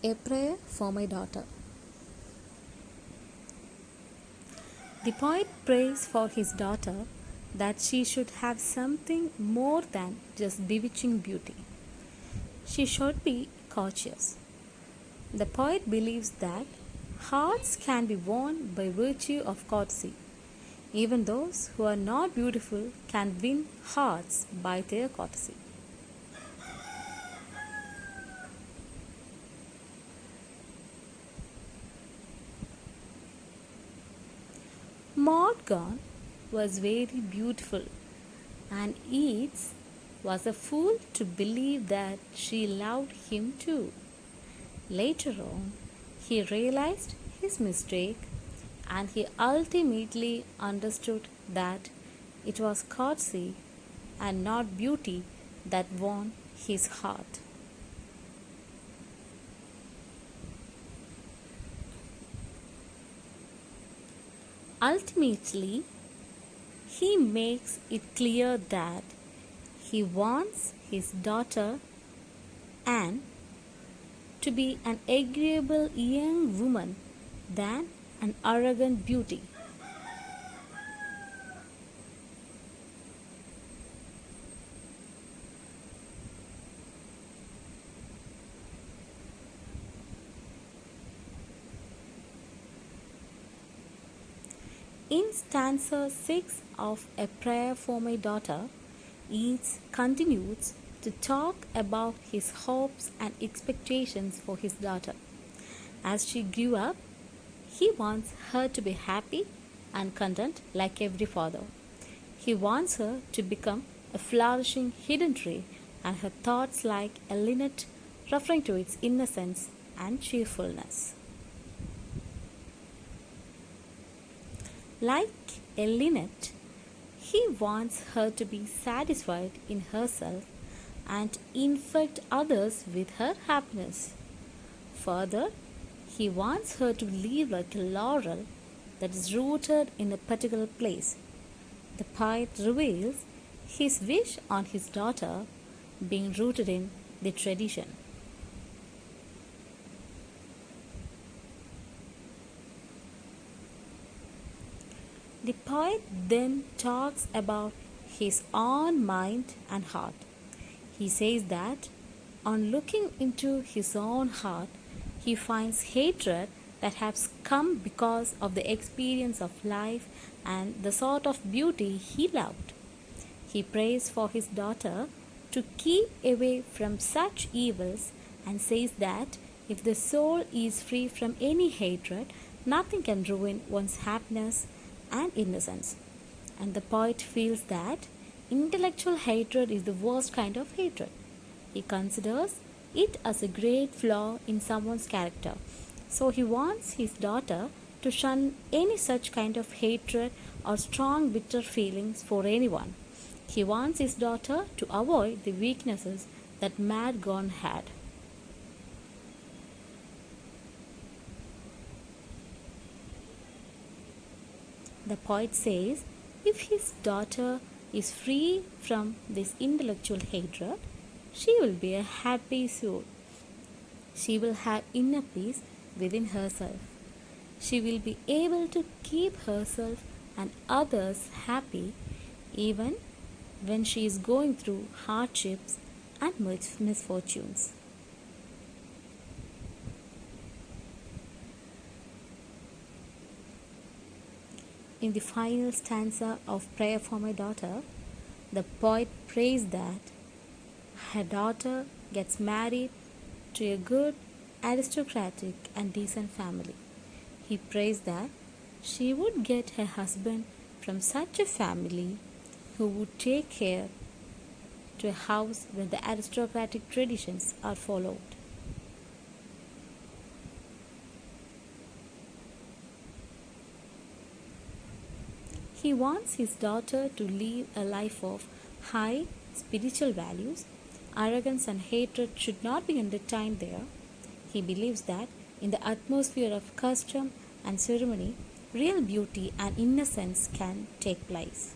A prayer for my daughter. The poet prays for his daughter that she should have something more than just bewitching beauty. She should be courteous. The poet believes that hearts can be won by virtue of courtesy. Even those who are not beautiful can win hearts by their courtesy. Morgan was very beautiful, and Yeats was a fool to believe that she loved him too. Later on, he realized his mistake and he ultimately understood that it was courtesy and not beauty that won his heart. Ultimately, he makes it clear that he wants his daughter Anne to be an agreeable young woman than an arrogant beauty. In stanza 6 of A Prayer for My Daughter, Yeats continues to talk about his hopes and expectations for his daughter. As she grew up, he wants her to be happy and content like every father. He wants her to become a flourishing hidden tree and her thoughts like a linnet, referring to its innocence and cheerfulness. Like a linnet, he wants her to be satisfied in herself and infect others with her happiness. Further, he wants her to live like a laurel that is rooted in a particular place. The poet reveals his wish on his daughter being rooted in the tradition. The poet then talks about his own mind and heart. He says that on looking into his own heart, he finds hatred that has come because of the experience of life and the sort of beauty he loved. He prays for his daughter to keep away from such evils and says that if the soul is free from any hatred, nothing can ruin one's happiness and innocence. And the poet feels that intellectual hatred is the worst kind of hatred. He considers it as a great flaw in someone's character. So he wants his daughter to shun any such kind of hatred or strong bitter feelings for anyone. He wants his daughter to avoid the weaknesses that Madgon had. The poet says if his daughter is free from this intellectual hatred, she will be a happy soul. She will have inner peace within herself. She will be able to keep herself and others happy even when she is going through hardships and misfortunes. In the final stanza of Prayer for My Daughter, the poet prays that her daughter gets married to a good, aristocratic, and decent family. He prays that she would get her husband from such a family who would take care to a house where the aristocratic traditions are followed. He wants his daughter to live a life of high spiritual values. Arrogance and hatred should not be entertained there. He believes that in the atmosphere of custom and ceremony, real beauty and innocence can take place.